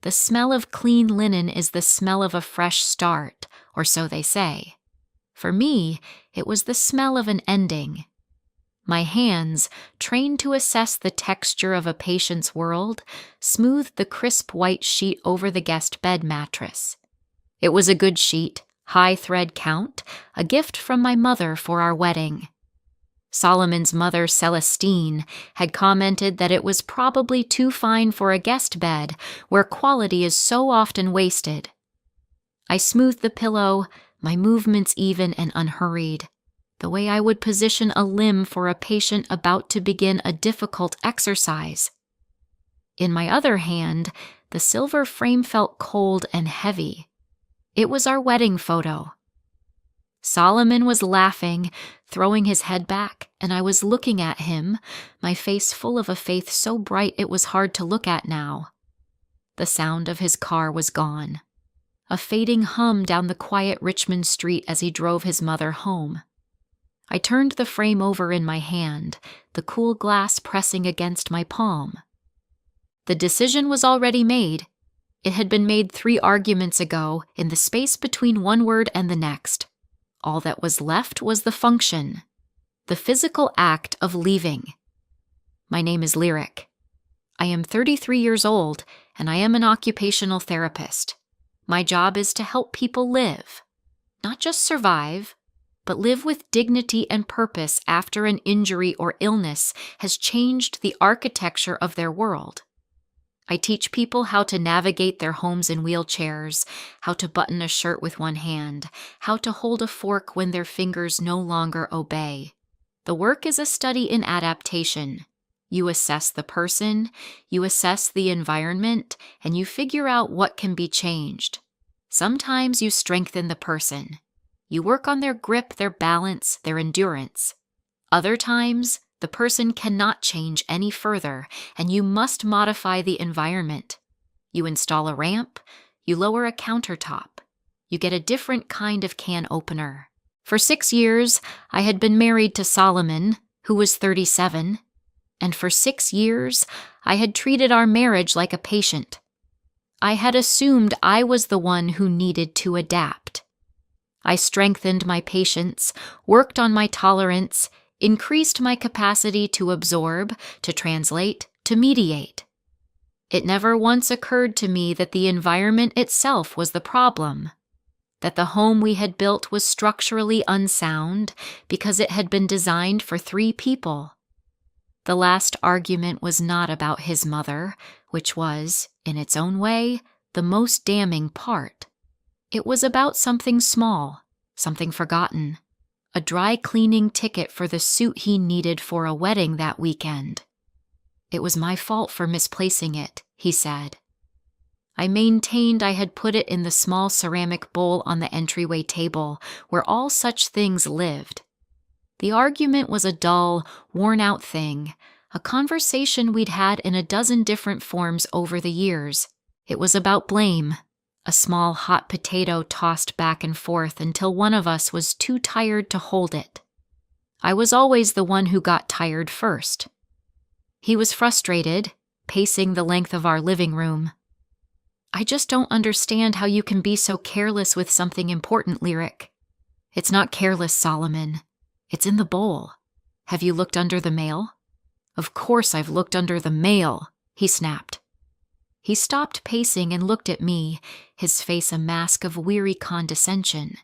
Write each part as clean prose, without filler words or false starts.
The smell of clean linen is the smell of a fresh start, or so they say. For me, it was the smell of an ending. My hands, trained to assess the texture of a patient's world, smoothed the crisp white sheet over the guest bed mattress. It was a good sheet, high thread count, a gift from my mother for our wedding. Solomon's mother, Celestine, had commented that it was probably too fine for a guest bed, where quality is so often wasted. I smoothed the pillow, my movements even and unhurried, the way I would position a limb for a patient about to begin a difficult exercise. In my other hand, the silver frame felt cold and heavy. It was our wedding photo. Solomon was laughing, throwing his head back, and I was looking at him, my face full of a faith so bright it was hard to look at now. The sound of his car was gone. A fading hum down the quiet Richmond street as he drove his mother home. I turned the frame over in my hand, the cool glass pressing against my palm. The decision was already made. It had been made 3 arguments ago, in the space between one word and the next. All that was left was the function, the physical act of leaving. My name is Lyric. I am 33 years old, and I am an occupational therapist. My job is to help people live, not just survive, but live with dignity and purpose after an injury or illness has changed the architecture of their world. I teach people how to navigate their homes in wheelchairs, how to button a shirt with one hand, how to hold a fork when their fingers no longer obey. The work is a study in adaptation. You assess the person, you assess the environment, and you figure out what can be changed. Sometimes you strengthen the person. You work on their grip, their balance, their endurance. Other times, the person cannot change any further, and you must modify the environment. You install a ramp, you lower a countertop, you get a different kind of can opener. For 6 years, I had been married to Solomon, who was 37, and for 6 years, I had treated our marriage like a patient. I had assumed I was the one who needed to adapt. I strengthened my patience, worked on my tolerance, increased my capacity to absorb, to translate, to mediate. It never once occurred to me that the environment itself was the problem, that the home we had built was structurally unsound because it had been designed for 3 people. The last argument was not about his mother, which was, in its own way, the most damning part. It was about something small, something forgotten. A dry cleaning ticket for the suit he needed for a wedding that weekend. It was my fault for misplacing it, he said. I maintained I had put it in the small ceramic bowl on the entryway table where all such things lived. The argument was a dull, worn-out thing, a conversation we'd had in a dozen different forms over the years. It was about blame. A small hot potato tossed back and forth until one of us was too tired to hold it. I was always the one who got tired first. He was frustrated, pacing the length of our living room. I just don't understand how you can be so careless with something important, Lyric. It's not careless, Solomon. It's in the bowl. Have you looked under the mail? Of course I've looked under the mail, he snapped. He stopped pacing and looked at me, his face a mask of weary condescension.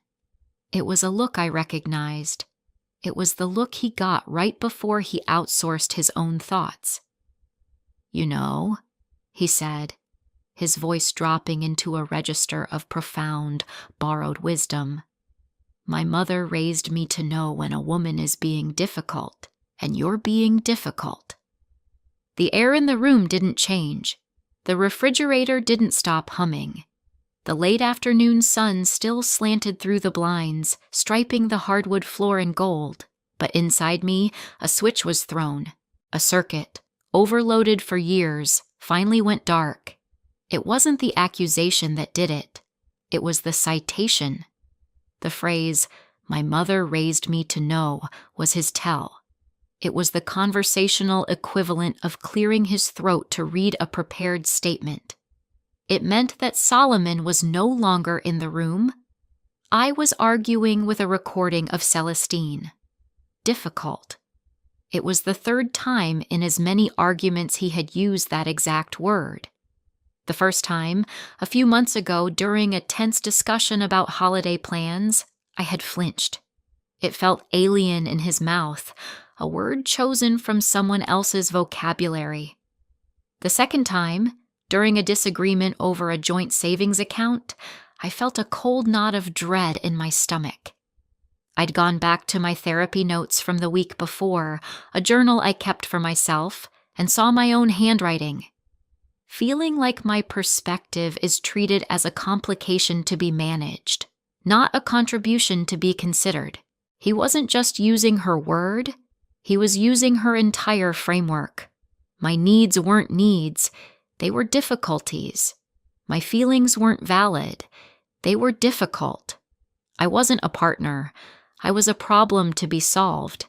It was a look I recognized. It was the look he got right before he outsourced his own thoughts. You know, he said, his voice dropping into a register of profound, borrowed wisdom. My mother raised me to know when a woman is being difficult, and you're being difficult. The air in the room didn't change. The refrigerator didn't stop humming. The late afternoon sun still slanted through the blinds, striping the hardwood floor in gold. But inside me, a switch was thrown. A circuit, overloaded for years, finally went dark. It wasn't the accusation that did it. It was the citation. The phrase, "My mother raised me to know," was his tell. It was the conversational equivalent of clearing his throat to read a prepared statement. It meant that Solomon was no longer in the room. I was arguing with a recording of Celestine. Difficult. It was the third time in as many arguments he had used that exact word. The first time, a few months ago during a tense discussion about holiday plans, I had flinched. It felt alien in his mouth, a word chosen from someone else's vocabulary. The second time, during a disagreement over a joint savings account, I felt a cold knot of dread in my stomach. I'd gone back to my therapy notes from the week before, a journal I kept for myself, and saw my own handwriting. Feeling like my perspective is treated as a complication to be managed, not a contribution to be considered. He wasn't just using her word, he was using her entire framework. My needs weren't needs, they were difficulties. My feelings weren't valid, they were difficult. I wasn't a partner, I was a problem to be solved,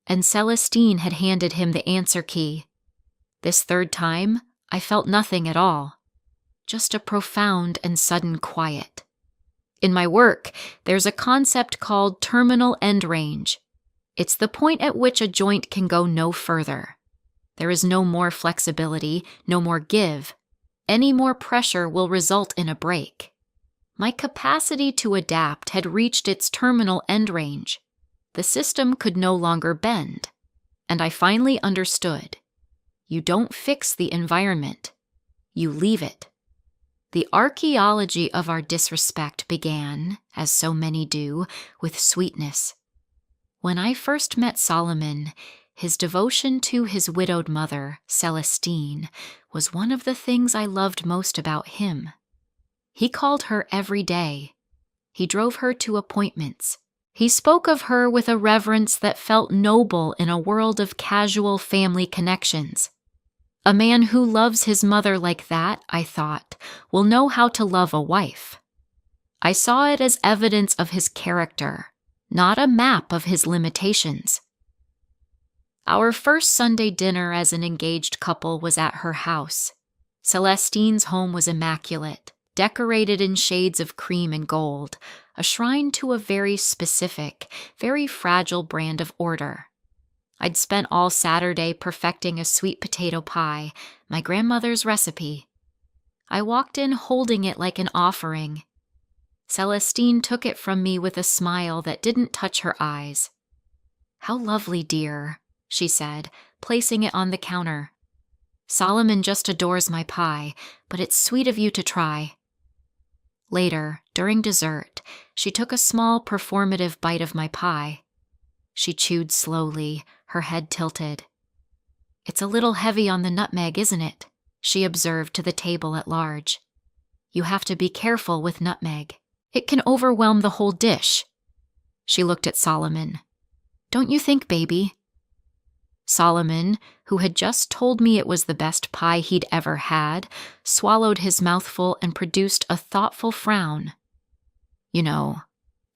and Celestine had handed him the answer key. This third time, I felt nothing at all, just a profound and sudden quiet. In my work, there's a concept called terminal end range. It's the point at which a joint can go no further. There is no more flexibility, no more give. Any more pressure will result in a break. My capacity to adapt had reached its terminal end range. The system could no longer bend. And I finally understood. You don't fix the environment. You leave it. The archaeology of our disrespect began, as so many do, with sweetness. When I first met Solomon, his devotion to his widowed mother, Celestine, was one of the things I loved most about him. He called her every day. He drove her to appointments. He spoke of her with a reverence that felt noble in a world of casual family connections. A man who loves his mother like that, I thought, will know how to love a wife. I saw it as evidence of his character, not a map of his limitations. Our first Sunday dinner as an engaged couple was at her house. Celestine's home was immaculate, decorated in shades of cream and gold, a shrine to a very specific, very fragile brand of order. I'd spent all Saturday perfecting a sweet potato pie, my grandmother's recipe. I walked in holding it like an offering. Celestine took it from me with a smile that didn't touch her eyes. "How lovely, dear," she said, placing it on the counter. "Solomon just adores my pie, but it's sweet of you to try." Later, during dessert, she took a small performative bite of my pie. She chewed slowly, her head tilted. "It's a little heavy on the nutmeg, isn't it?" she observed to the table at large. "You have to be careful with nutmeg. It can overwhelm the whole dish." She looked at Solomon. "Don't you think, baby?" Solomon, who had just told me it was the best pie he'd ever had, swallowed his mouthful and produced a thoughtful frown. "You know,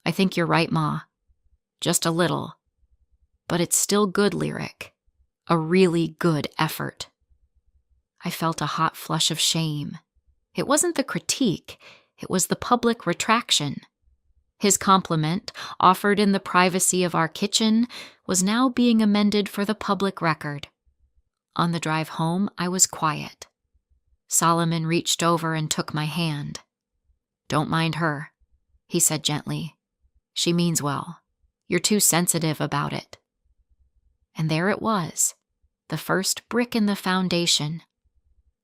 I think you're right, Ma. Just a little. But it's still good lyric. A really good effort." I felt a hot flush of shame. It wasn't the critique, it was the public retraction. His compliment, offered in the privacy of our kitchen, was now being amended for the public record. On the drive home, I was quiet. Solomon reached over and took my hand. "Don't mind her," he said gently. "She means well. You're too sensitive about it." And there it was, the first brick in the foundation.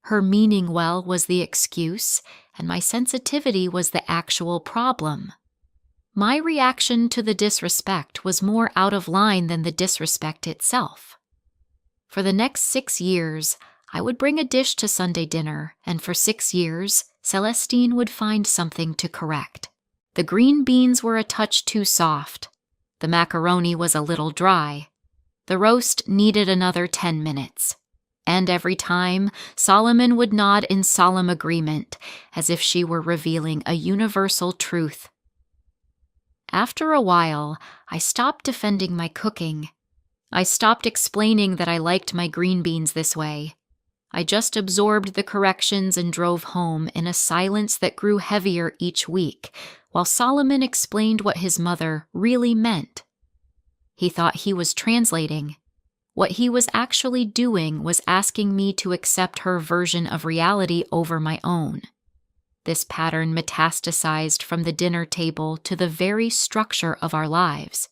Her meaning well was the excuse, and my sensitivity was the actual problem. My reaction to the disrespect was more out of line than the disrespect itself. For the next 6 years, I would bring a dish to Sunday dinner, and for 6 years, Celestine would find something to correct. The green beans were a touch too soft. The macaroni was a little dry. The roast needed another 10 minutes. And every time, Solomon would nod in solemn agreement, as if she were revealing a universal truth. After a while, I stopped defending my cooking. I stopped explaining that I liked my green beans this way. I just absorbed the corrections and drove home in a silence that grew heavier each week, while Solomon explained what his mother really meant. He thought he was translating. What he was actually doing was asking me to accept her version of reality over my own. This pattern metastasized from the dinner table to the very structure of our lives.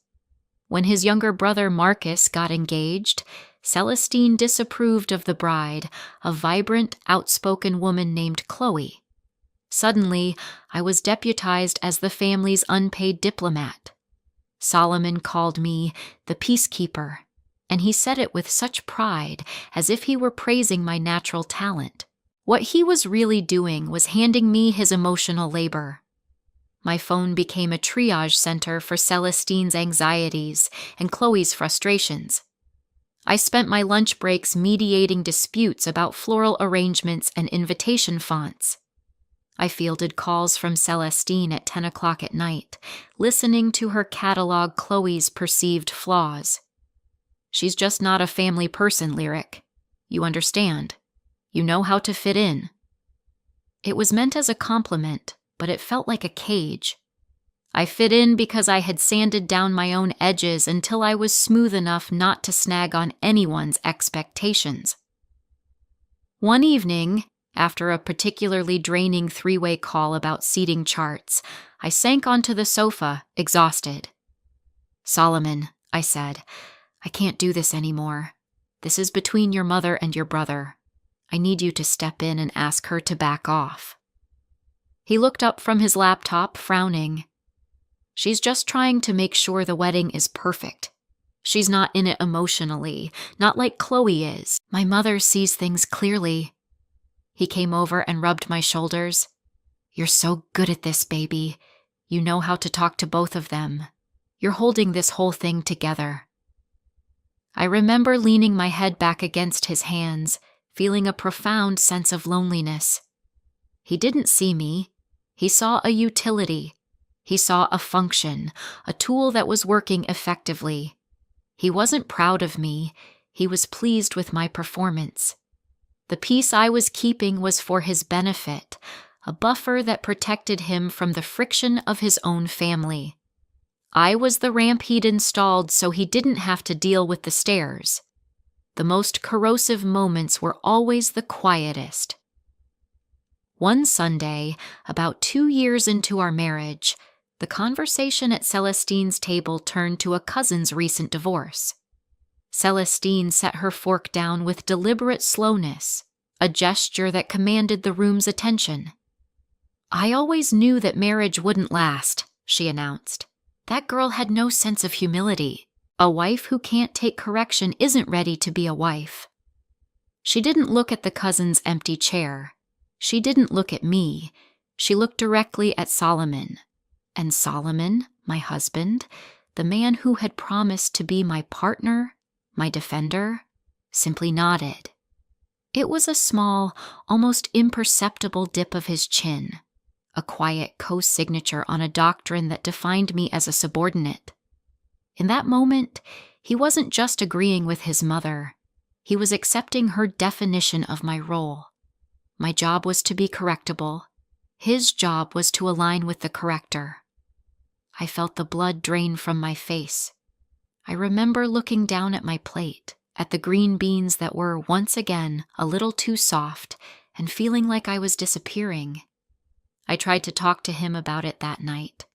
When his younger brother Marcus got engaged, Celestine disapproved of the bride, a vibrant, outspoken woman named Chloe. Suddenly, I was deputized as the family's unpaid diplomat. Solomon called me the peacekeeper, and he said it with such pride, as if he were praising my natural talent. What he was really doing was handing me his emotional labor. My phone became a triage center for Celestine's anxieties and Chloe's frustrations. I spent my lunch breaks mediating disputes about floral arrangements and invitation fonts. I fielded calls from Celestine at 10 o'clock at night, listening to her catalog Chloe's perceived flaws. She's just not a family person, Lyric. You understand. You know how to fit in. It was meant as a compliment, but it felt like a cage. I fit in because I had sanded down my own edges until I was smooth enough not to snag on anyone's expectations. One evening, after a particularly draining three-way call about seating charts, I sank onto the sofa, exhausted. "Solomon," I said, "I can't do this anymore. This is between your mother and your brother. I need you to step in and ask her to back off." He looked up from his laptop, frowning. "She's just trying to make sure the wedding is perfect. She's not in it emotionally, not like Chloe is. My mother sees things clearly." He came over and rubbed my shoulders. "You're so good at this, baby. You know how to talk to both of them. You're holding this whole thing together." I remember leaning my head back against his hands, feeling a profound sense of loneliness. He didn't see me. He saw a utility. He saw a function, a tool that was working effectively. He wasn't proud of me. He was pleased with my performance. The peace I was keeping was for his benefit, a buffer that protected him from the friction of his own family. I was the ramp he'd installed so he didn't have to deal with the stairs. The most corrosive moments were always the quietest. One Sunday, about 2 years into our marriage, the conversation at Celestine's table turned to a cousin's recent divorce. Celestine set her fork down with deliberate slowness, a gesture that commanded the room's attention. "I always knew that marriage wouldn't last," she announced. "That girl had no sense of humility. A wife who can't take correction isn't ready to be a wife." She didn't look at the cousin's empty chair. She didn't look at me. She looked directly at Solomon. And Solomon, my husband, the man who had promised to be my partner, my defender, simply nodded. It was a small, almost imperceptible dip of his chin, a quiet co-signature on a doctrine that defined me as a subordinate. In that moment, he wasn't just agreeing with his mother. He was accepting her definition of my role. My job was to be correctable. His job was to align with the corrector. I felt the blood drain from my face. I remember looking down at my plate, at the green beans that were, once again, a little too soft, and feeling like I was disappearing. I tried to talk to him about it that night.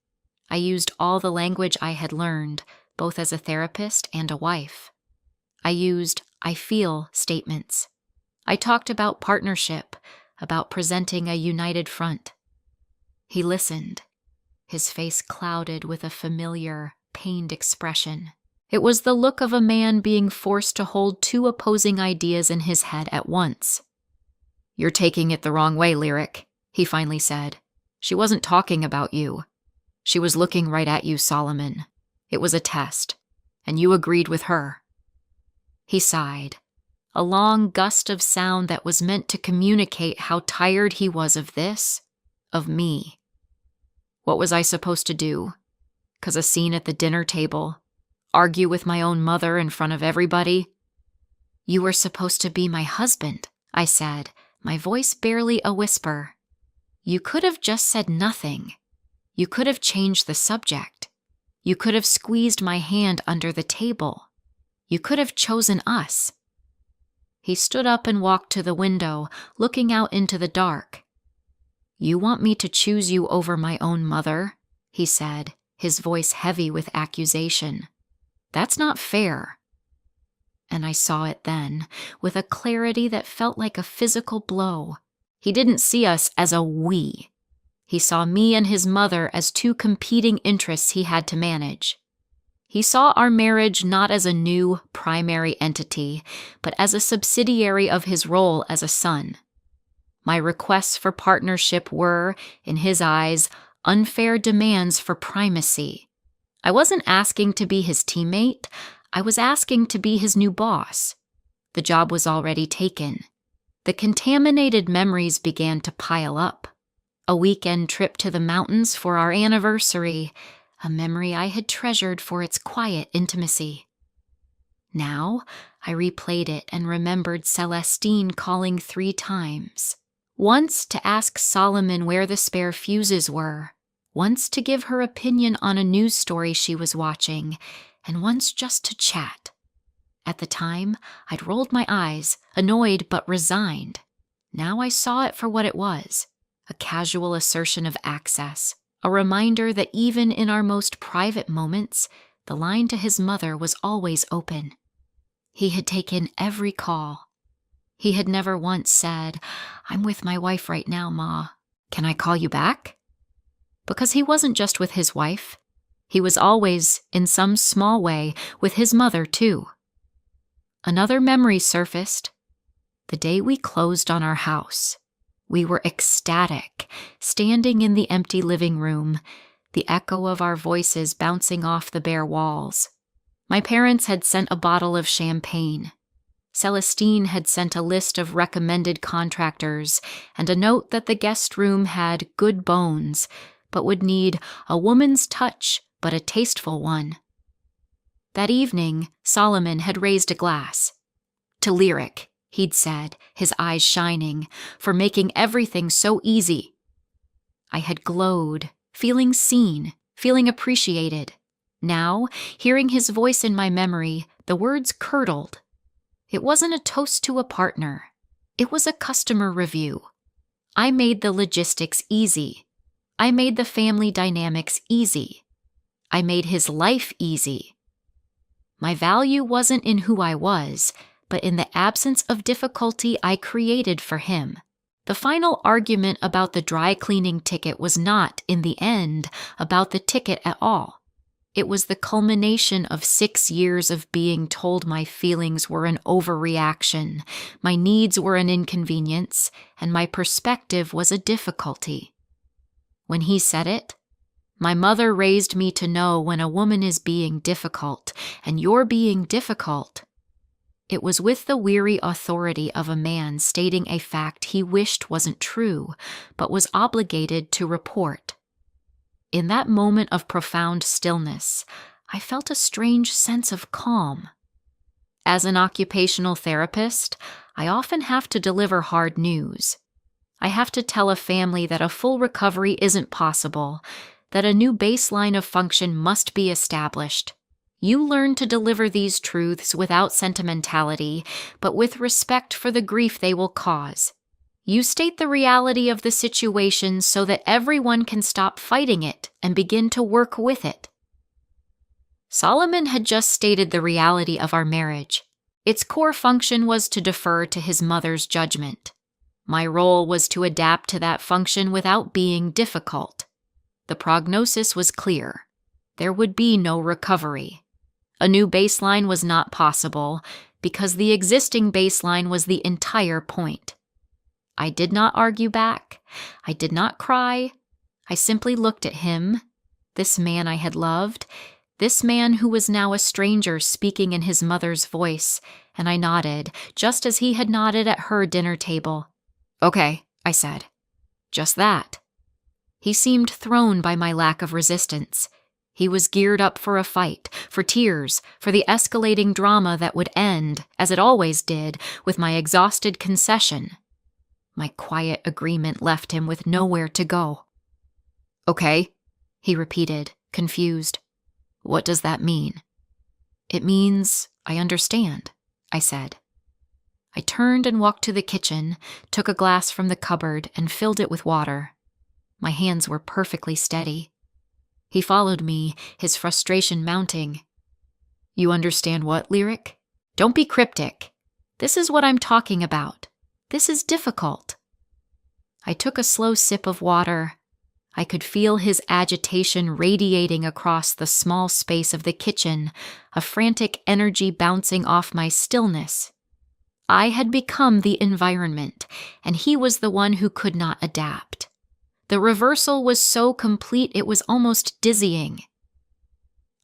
I used all the language I had learned, both as a therapist and a wife. I used "I feel" statements. I talked about partnership, about presenting a united front. He listened, his face clouded with a familiar, pained expression. It was the look of a man being forced to hold two opposing ideas in his head at once. "You're taking it the wrong way, Lyric," he finally said. "She wasn't talking about you. She was looking right at you, Solomon. It was a test, and you agreed with her." He sighed, a long gust of sound that was meant to communicate how tired he was of this, of me. What was I supposed to do? 'Cause a scene at the dinner table? Argue with my own mother in front of everybody? "You were supposed to be my husband," I said, my voice barely a whisper. You could have just said nothing. You could have changed the subject. You could have squeezed my hand under the table. You could have chosen us. He stood up and walked to the window, looking out into the dark. You want me to choose you over my own mother? He said, his voice heavy with accusation. That's not fair. And I saw it then, with a clarity that felt like a physical blow. He didn't see us as a we. He saw me and his mother as two competing interests he had to manage. He saw our marriage not as a new primary entity, but as a subsidiary of his role as a son. My requests for partnership were, in his eyes, unfair demands for primacy. I wasn't asking to be his teammate. I was asking to be his new boss. The job was already taken. The contaminated memories began to pile up. A weekend trip to the mountains for our anniversary, a memory I had treasured for its quiet intimacy. Now, I replayed it and remembered Celestine calling 3 times. Once to ask Solomon where the spare fuses were, once to give her opinion on a news story she was watching, and once just to chat. At the time, I'd rolled my eyes, annoyed but resigned. Now I saw it for what it was, a casual assertion of access, a reminder that even in our most private moments, the line to his mother was always open. He had taken every call. He had never once said, I'm with my wife right now, Ma. Can I call you back? Because he wasn't just with his wife. He was always, in some small way, with his mother, too. Another memory surfaced. The day we closed on our house. We were ecstatic, standing in the empty living room, the echo of our voices bouncing off the bare walls. My parents had sent a bottle of champagne. Celestine had sent a list of recommended contractors and a note that the guest room had good bones, but would need a woman's touch, but a tasteful one. That evening, Solomon had raised a glass. To Lyric, he'd said, his eyes shining, for making everything so easy. I had glowed, feeling seen, feeling appreciated. Now, hearing his voice in my memory, the words curdled. It wasn't a toast to a partner. It was a customer review. I made the logistics easy. I made the family dynamics easy. I made his life easy. My value wasn't in who I was, but in the absence of difficulty I created for him. The final argument about the dry cleaning ticket was not, in the end, about the ticket at all. It was the culmination of 6 years of being told my feelings were an overreaction, my needs were an inconvenience, and my perspective was a difficulty. When he said it, my mother raised me to know when a woman is being difficult, and you're being difficult. It was with the weary authority of a man stating a fact he wished wasn't true, but was obligated to report. In that moment of profound stillness, I felt a strange sense of calm. As an occupational therapist, I often have to deliver hard news. I have to tell a family that a full recovery isn't possible, that a new baseline of function must be established. You learn to deliver these truths without sentimentality, but with respect for the grief they will cause. You state the reality of the situation so that everyone can stop fighting it and begin to work with it. Solomon had just stated the reality of our marriage. Its core function was to defer to his mother's judgment. My role was to adapt to that function without being difficult. The prognosis was clear. There would be no recovery. A new baseline was not possible because the existing baseline was the entire point. I did not argue back. I did not cry. I simply looked at him, this man I had loved, this man who was now a stranger speaking in his mother's voice, and I nodded, just as he had nodded at her dinner table. Okay, I said. Just that. He seemed thrown by my lack of resistance. He was geared up for a fight, for tears, for the escalating drama that would end, as it always did, with my exhausted concession. My quiet agreement left him with nowhere to go. "Okay," he repeated, confused. "What does that mean?" "It means I understand," I said. I turned and walked to the kitchen, took a glass from the cupboard, and filled it with water. My hands were perfectly steady. He followed me, his frustration mounting. "You understand what, Lyric? Don't be cryptic. This is what I'm talking about. This is difficult." I took a slow sip of water. I could feel his agitation radiating across the small space of the kitchen, a frantic energy bouncing off my stillness. I had become the environment, and he was the one who could not adapt. The reversal was so complete it was almost dizzying.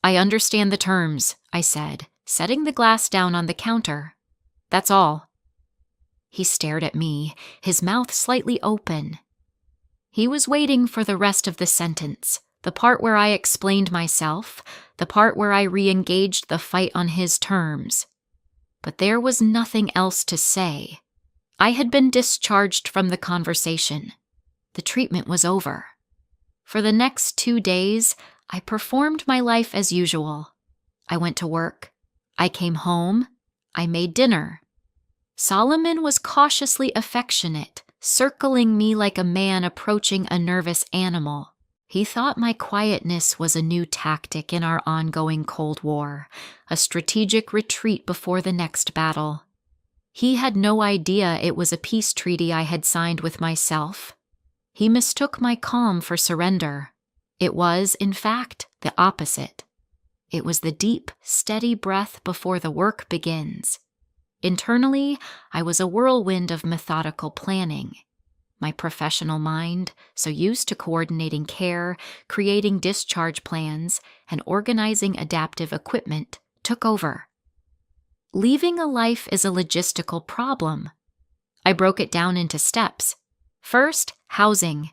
"I understand the terms," I said, setting the glass down on the counter. "That's all." He stared at me, his mouth slightly open. He was waiting for the rest of the sentence, the part where I explained myself, the part where I re-engaged the fight on his terms. But there was nothing else to say. I had been discharged from the conversation. The treatment was over. For the next 2 days, I performed my life as usual. I went to work. I came home. I made dinner. Solomon was cautiously affectionate, circling me like a man approaching a nervous animal. He thought my quietness was a new tactic in our ongoing Cold War, a strategic retreat before the next battle. He had no idea it was a peace treaty I had signed with myself. He mistook my calm for surrender. It was, in fact, the opposite. It was the deep, steady breath before the work begins. Internally, I was a whirlwind of methodical planning. My professional mind, so used to coordinating care, creating discharge plans, and organizing adaptive equipment, took over. Leaving a life is a logistical problem. I broke it down into steps. First, housing.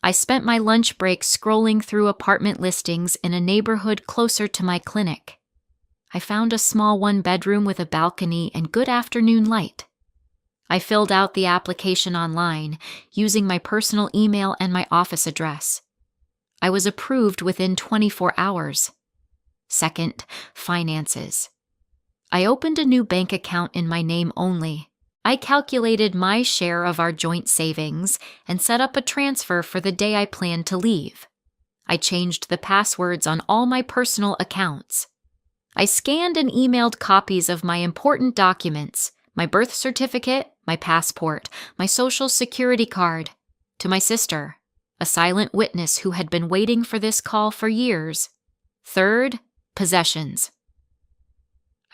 I spent my lunch break scrolling through apartment listings in a neighborhood closer to my clinic. I found a small one-bedroom with a balcony and good afternoon light. I filled out the application online, using my personal email and my office address. I was approved within 24 hours. Second, finances. I opened a new bank account in my name only. I calculated my share of our joint savings and set up a transfer for the day I planned to leave. I changed the passwords on all my personal accounts. I scanned and emailed copies of my important documents, my birth certificate, my passport, my social security card, to my sister, a silent witness who had been waiting for this call for years. Third, possessions.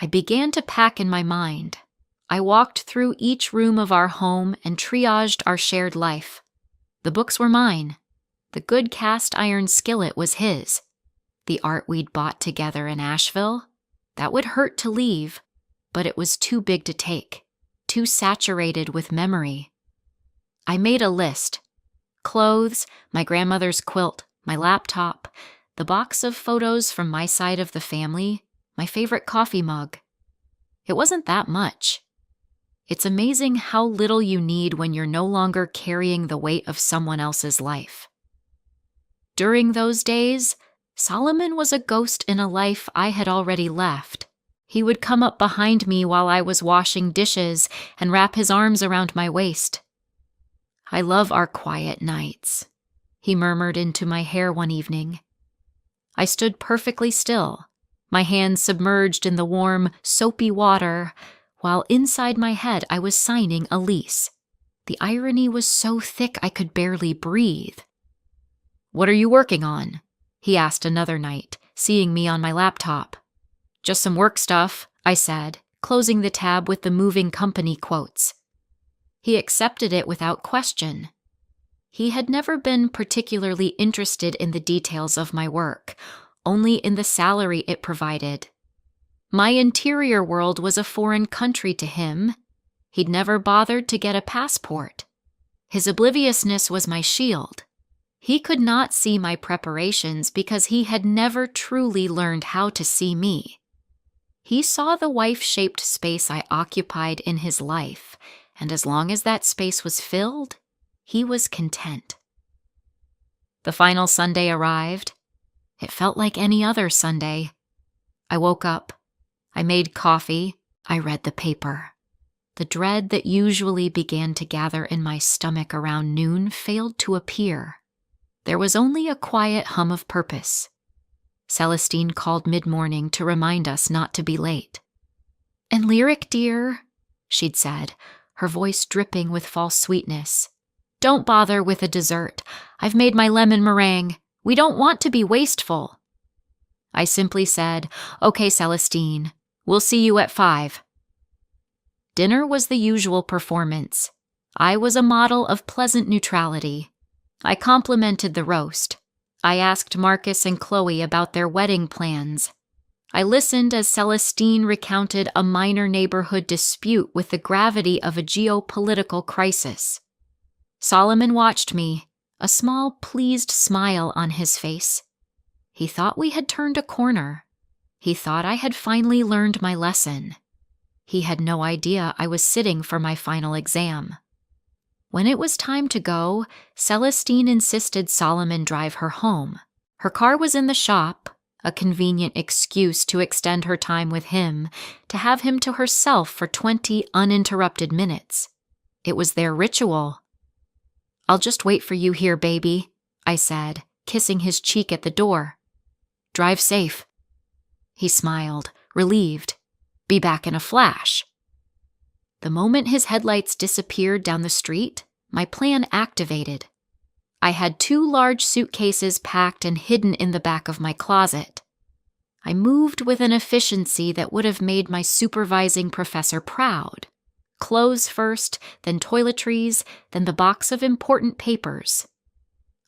I began to pack in my mind. I walked through each room of our home and triaged our shared life. The books were mine. The good cast iron skillet was his. The art we'd bought together in Asheville, that would hurt to leave, but it was too big to take, too saturated with memory. I made a list. Clothes, my grandmother's quilt, my laptop, the box of photos from my side of the family, my favorite coffee mug. It wasn't that much. It's amazing how little you need when you're no longer carrying the weight of someone else's life. During those days, Solomon was a ghost in a life I had already left. He would come up behind me while I was washing dishes and wrap his arms around my waist. "I love our quiet nights," he murmured into my hair one evening. I stood perfectly still, my hands submerged in the warm, soapy water, while inside my head I was signing a lease. The irony was so thick I could barely breathe. "What are you working on?" he asked another night, seeing me on my laptop. "Just some work stuff," I said, closing the tab with the moving company quotes. He accepted it without question. He had never been particularly interested in the details of my work, only in the salary it provided. My interior world was a foreign country to him. He'd never bothered to get a passport. His obliviousness was my shield. He could not see my preparations because he had never truly learned how to see me. He saw the wife-shaped space I occupied in his life, and as long as that space was filled, he was content. The final Sunday arrived. It felt like any other Sunday. I woke up. I made coffee. I read the paper. The dread that usually began to gather in my stomach around noon failed to appear. There was only a quiet hum of purpose. Celestine called mid-morning to remind us not to be late. "And Lyric, dear," she'd said, her voice dripping with false sweetness, "don't bother with a dessert. I've made my lemon meringue. We don't want to be wasteful." I simply said, "Okay, Celestine, we'll see you at 5. Dinner was the usual performance. I was a model of pleasant neutrality. I complimented the roast. I asked Marcus and Chloe about their wedding plans. I listened as Celestine recounted a minor neighborhood dispute with the gravity of a geopolitical crisis. Solomon watched me, a small, pleased smile on his face. He thought we had turned a corner. He thought I had finally learned my lesson. He had no idea I was sitting for my final exam. When it was time to go, Celestine insisted Solomon drive her home. Her car was in the shop, a convenient excuse to extend her time with him, to have him to herself for 20 uninterrupted minutes. It was their ritual. "I'll just wait for you here, baby," I said, kissing his cheek at the door. "Drive safe." He smiled, relieved. "Be back in a flash." The moment his headlights disappeared down the street, my plan activated. I had 2 large suitcases packed and hidden in the back of my closet. I moved with an efficiency that would have made my supervising professor proud. Clothes first, then toiletries, then the box of important papers.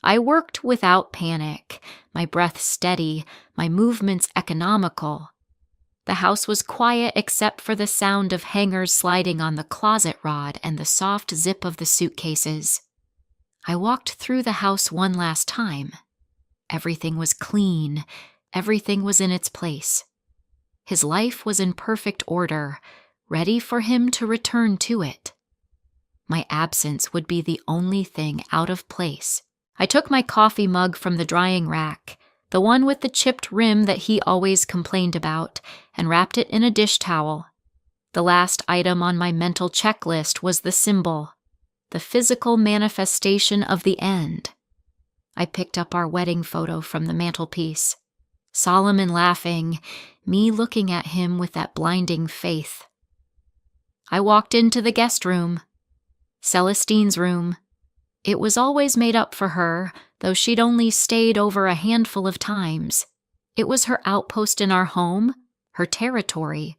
I worked without panic, my breath steady, my movements economical. The house was quiet except for the sound of hangers sliding on the closet rod and the soft zip of the suitcases. I walked through the house one last time. Everything was clean. Everything was in its place. His life was in perfect order, ready for him to return to it. My absence would be the only thing out of place. I took my coffee mug from the drying rack, the one with the chipped rim that he always complained about, and wrapped it in a dish towel. The last item on my mental checklist was the symbol, the physical manifestation of the end. I picked up our wedding photo from the mantelpiece. Solomon laughing, me looking at him with that blinding faith. I walked into the guest room. Celestine's room. It was always made up for her, though she'd only stayed over a handful of times. It was her outpost in our home, her territory.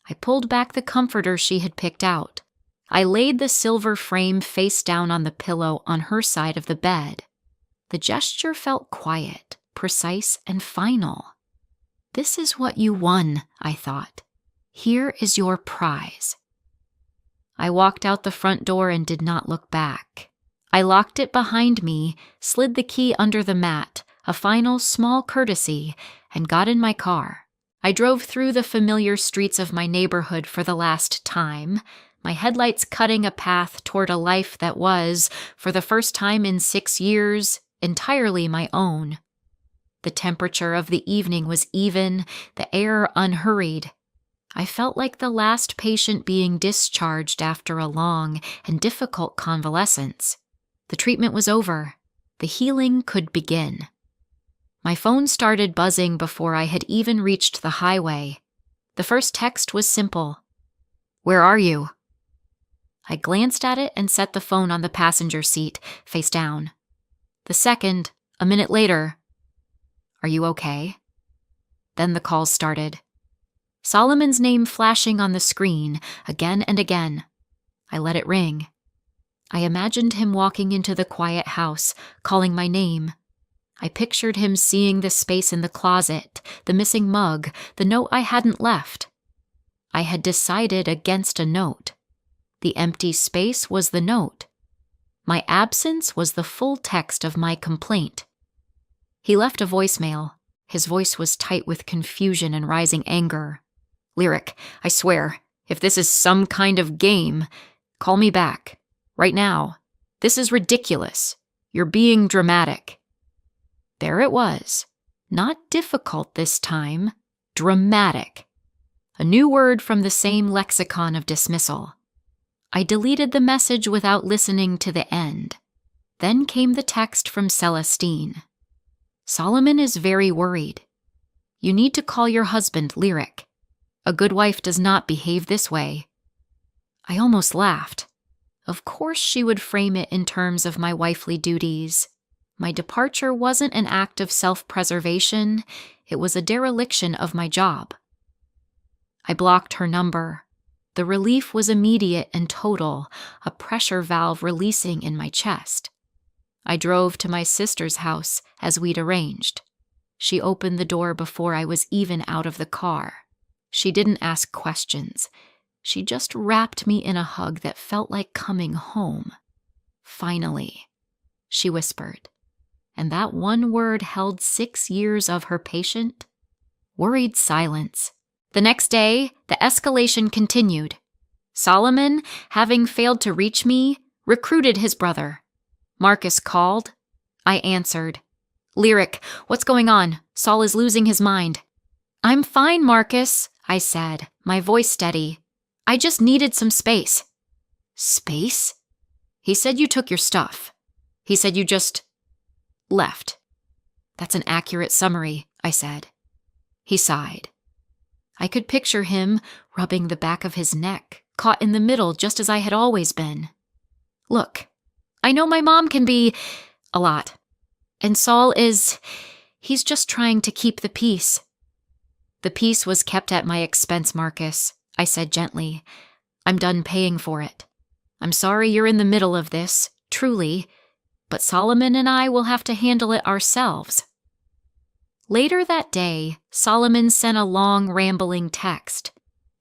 I pulled back the comforter she had picked out. I laid the silver frame face down on the pillow on her side of the bed. The gesture felt quiet, precise, and final. "This is what you won," I thought. "Here is your prize." I walked out the front door and did not look back. I locked it behind me, slid the key under the mat, a final small courtesy, and got in my car. I drove through the familiar streets of my neighborhood for the last time, my headlights cutting a path toward a life that was, for the first time in 6 years, entirely my own. The temperature of the evening was even, the air unhurried. I felt like the last patient being discharged after a long and difficult convalescence. The treatment was over. The healing could begin. My phone started buzzing before I had even reached the highway. The first text was simple. "Where are you?" I glanced at it and set the phone on the passenger seat, face down. The second, a minute later, "Are you okay?" Then the calls started. Solomon's name flashing on the screen, again and again. I let it ring. I imagined him walking into the quiet house, calling my name. I pictured him seeing the space in the closet, the missing mug, the note I hadn't left. I had decided against a note. The empty space was the note. My absence was the full text of my complaint. He left a voicemail. His voice was tight with confusion and rising anger. "Lyric, I swear, if this is some kind of game, call me back. Right now. This is ridiculous. You're being dramatic." There it was. Not difficult this time. Dramatic. A new word from the same lexicon of dismissal. I deleted the message without listening to the end. Then came the text from Celestine. "Solomon is very worried. You need to call your husband, Lyric. A good wife does not behave this way." I almost laughed. Of course she would frame it in terms of my wifely duties. My departure wasn't an act of self-preservation. It was a dereliction of my job. I blocked her number. The relief was immediate and total, a pressure valve releasing in my chest. I drove to my sister's house as we'd arranged. She opened the door before I was even out of the car. She didn't ask questions. She just wrapped me in a hug that felt like coming home. "Finally," she whispered. And that one word held 6 years of her patient, worried silence. The next day, the escalation continued. Solomon, having failed to reach me, recruited his brother. Marcus called. I answered. "Lyric, what's going on? Saul is losing his mind." "I'm fine, Marcus," I said, my voice steady. "I just needed some space." "Space?" "He said you took your stuff. He said you just left." "That's an accurate summary," I said. He sighed. I could picture him rubbing the back of his neck, caught in the middle just as I had always been. "Look, I know my mom can be a lot. And Saul he's just trying to keep the peace." "The peace was kept at my expense, Marcus," I said gently. "I'm done paying for it. I'm sorry you're in the middle of this, truly, but Solomon and I will have to handle it ourselves." Later that day, Solomon sent a long, rambling text.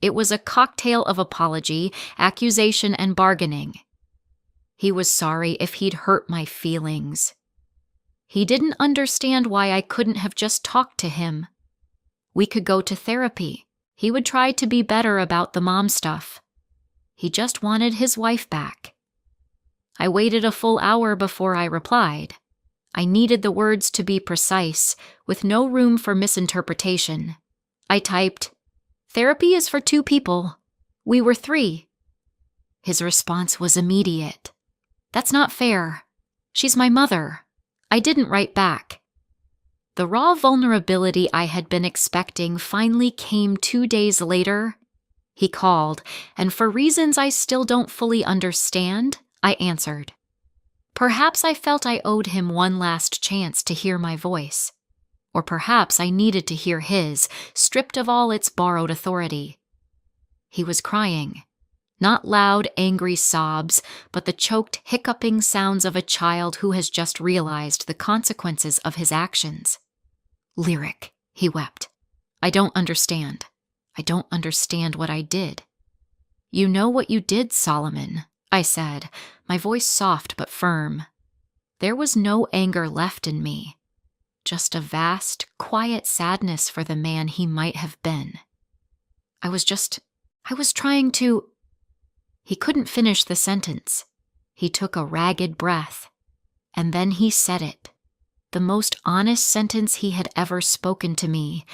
It was a cocktail of apology, accusation, and bargaining. He was sorry if he'd hurt my feelings. He didn't understand why I couldn't have just talked to him. We could go to therapy. He would try to be better about the mom stuff. He just wanted his wife back. I waited a full hour before I replied. I needed the words to be precise, with no room for misinterpretation. I typed, "Therapy is for 2 people. We were 3. His response was immediate. "That's not fair. She's my mother." I didn't write back. The raw vulnerability I had been expecting finally came 2 days later. He called, and for reasons I still don't fully understand, I answered. Perhaps I felt I owed him one last chance to hear my voice. Or perhaps I needed to hear his, stripped of all its borrowed authority. He was crying. Not loud, angry sobs, but the choked, hiccuping sounds of a child who has just realized the consequences of his actions. "Lyric," he wept. "I don't understand. I don't understand what I did." "You know what you did, Solomon," I said, my voice soft but firm. There was no anger left in me, just a vast, quiet sadness for the man he might have been. I was trying to... He couldn't finish the sentence. He took a ragged breath, and then he said it. The most honest sentence he had ever spoken to me,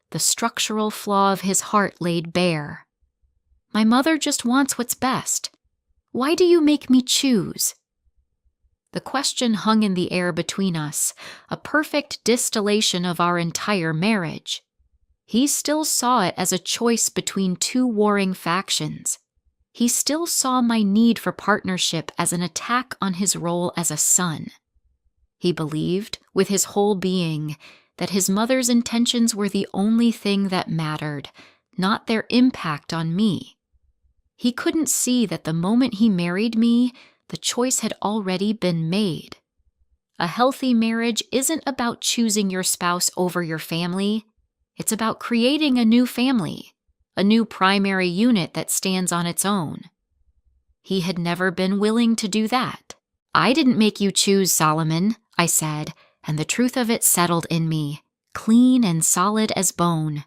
the structural flaw of his heart laid bare. "My mother just wants what's best. Why do you make me choose?" The question hung in the air between us, a perfect distillation of our entire marriage. He still saw it as a choice between 2 warring factions. He still saw my need for partnership as an attack on his role as a son. He believed, with his whole being, that his mother's intentions were the only thing that mattered, not their impact on me. He couldn't see that the moment he married me, the choice had already been made. A healthy marriage isn't about choosing your spouse over your family. It's about creating a new family, a new primary unit that stands on its own. He had never been willing to do that. I didn't make you choose, Solomon, I said, and the truth of it settled in me, clean and solid as bone.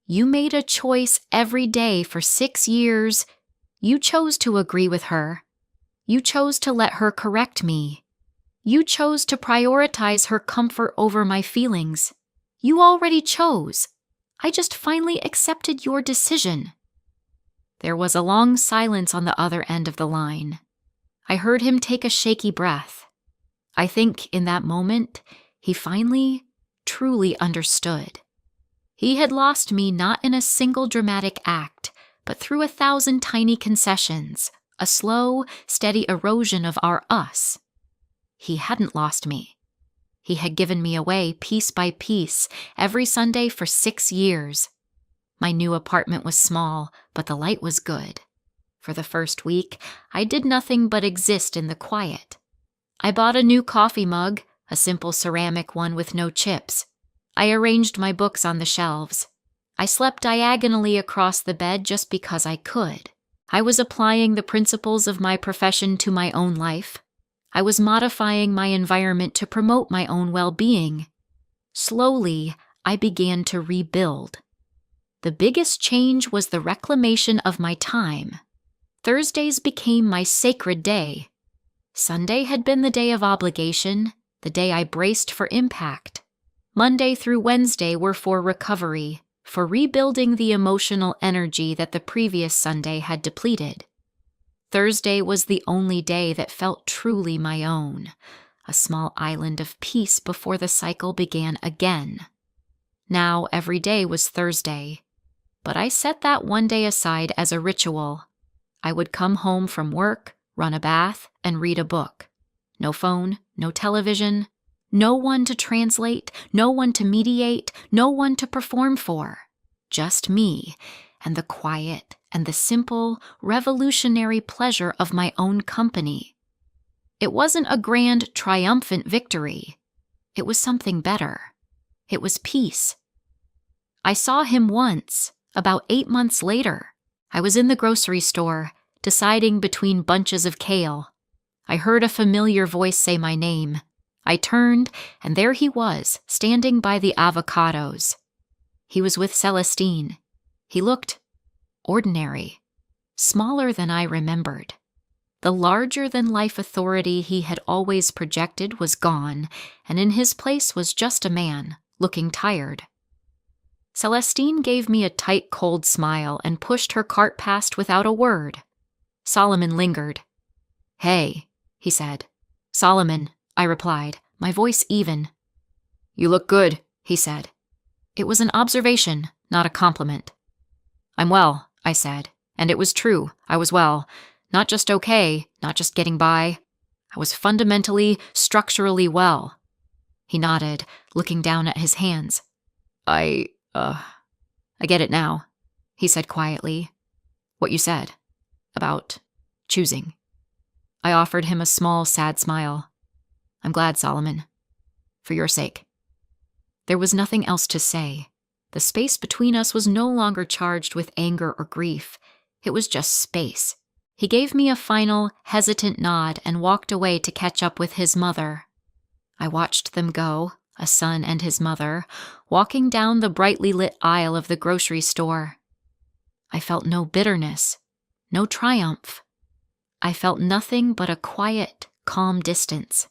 You made a choice every day for 6 years. You chose to agree with her. You chose to let her correct me. You chose to prioritize her comfort over my feelings. You already chose. I just finally accepted your decision. There was a long silence on the other end of the line. I heard him take a shaky breath. I think in that moment, he finally, truly understood. He had lost me not in a single dramatic act, but through 1,000 tiny concessions, a slow, steady erosion of our us. He hadn't lost me. He had given me away piece by piece every Sunday for 6 years. My new apartment was small, but the light was good. For the first week, I did nothing but exist in the quiet. I bought a new coffee mug, a simple ceramic one with no chips. I arranged my books on the shelves. I slept diagonally across the bed just because I could. I was applying the principles of my profession to my own life. I was modifying my environment to promote my own well-being. Slowly, I began to rebuild. The biggest change was the reclamation of my time. Thursdays became my sacred day. Sunday had been the day of obligation, the day I braced for impact. Monday through Wednesday were for recovery, for rebuilding the emotional energy that the previous Sunday had depleted. Thursday was the only day that felt truly my own, a small island of peace before the cycle began again. Now every day was Thursday, but I set that one day aside as a ritual. I would come home from work, run a bath, and read a book. No phone, no television, no one to translate, no one to mediate, no one to perform for. Just me, and the quiet and the simple, revolutionary pleasure of my own company. It wasn't a grand, triumphant victory. It was something better. It was peace. I saw him once, about 8 months later. I was in the grocery store, deciding between bunches of kale. I heard a familiar voice say my name. I turned, and there he was, standing by the avocados. He was with Celestine. He looked ordinary, smaller than I remembered. The larger-than-life authority he had always projected was gone, and in his place was just a man, looking tired. Celestine gave me a tight, cold smile and pushed her cart past without a word. Solomon lingered. "Hey," he said. "Solomon," I replied, my voice even. "You look good," he said. It was an observation, not a compliment. "I'm well," I said, and it was true. I was well. Not just okay, not just getting by. I was fundamentally, structurally well. He nodded, looking down at his hands. I get it now," he said quietly. "What you said. About choosing." I offered him a small, sad smile. "I'm glad, Solomon. For your sake." There was nothing else to say. The space between us was no longer charged with anger or grief. It was just space. He gave me a final, hesitant nod and walked away to catch up with his mother. I watched them go, a son and his mother, walking down the brightly lit aisle of the grocery store. I felt no bitterness, no triumph. I felt nothing but a quiet, calm distance.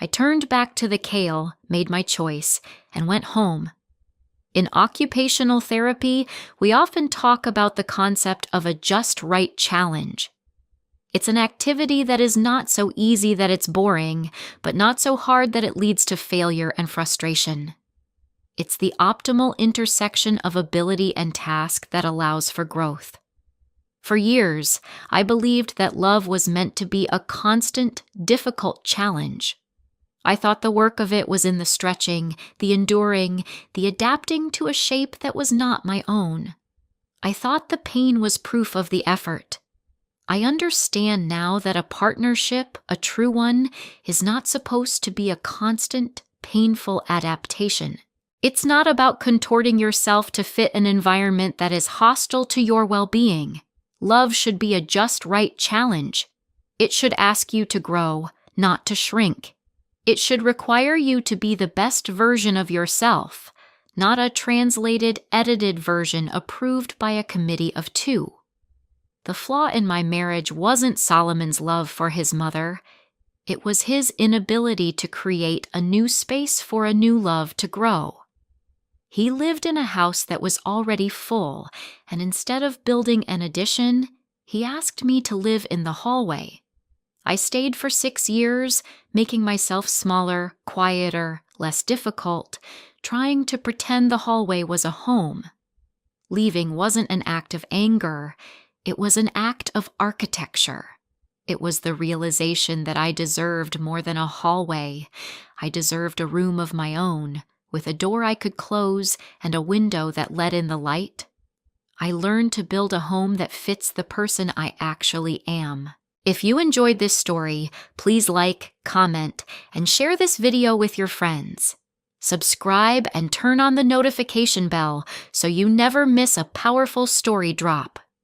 I turned back to the kale, made my choice, and went home. In occupational therapy, we often talk about the concept of a just right challenge. It's an activity that is not so easy that it's boring, but not so hard that it leads to failure and frustration. It's the optimal intersection of ability and task that allows for growth. For years, I believed that love was meant to be a constant, difficult challenge. I thought the work of it was in the stretching, the enduring, the adapting to a shape that was not my own. I thought the pain was proof of the effort. I understand now that a partnership, a true one, is not supposed to be a constant, painful adaptation. It's not about contorting yourself to fit an environment that is hostile to your well-being. Love should be a just right challenge. It should ask you to grow, not to shrink. It should require you to be the best version of yourself, not a translated, edited version approved by a committee of two. The flaw in my marriage wasn't Solomon's love for his mother. It was his inability to create a new space for a new love to grow. He lived in a house that was already full, and instead of building an addition, he asked me to live in the hallway. I stayed for 6 years, making myself smaller, quieter, less difficult, trying to pretend the hallway was a home. Leaving wasn't an act of anger, it was an act of architecture. It was the realization that I deserved more than a hallway. I deserved a room of my own, with a door I could close and a window that let in the light. I learned to build a home that fits the person I actually am. If you enjoyed this story, please like, comment, and share this video with your friends. Subscribe and turn on the notification bell so you never miss a powerful story drop.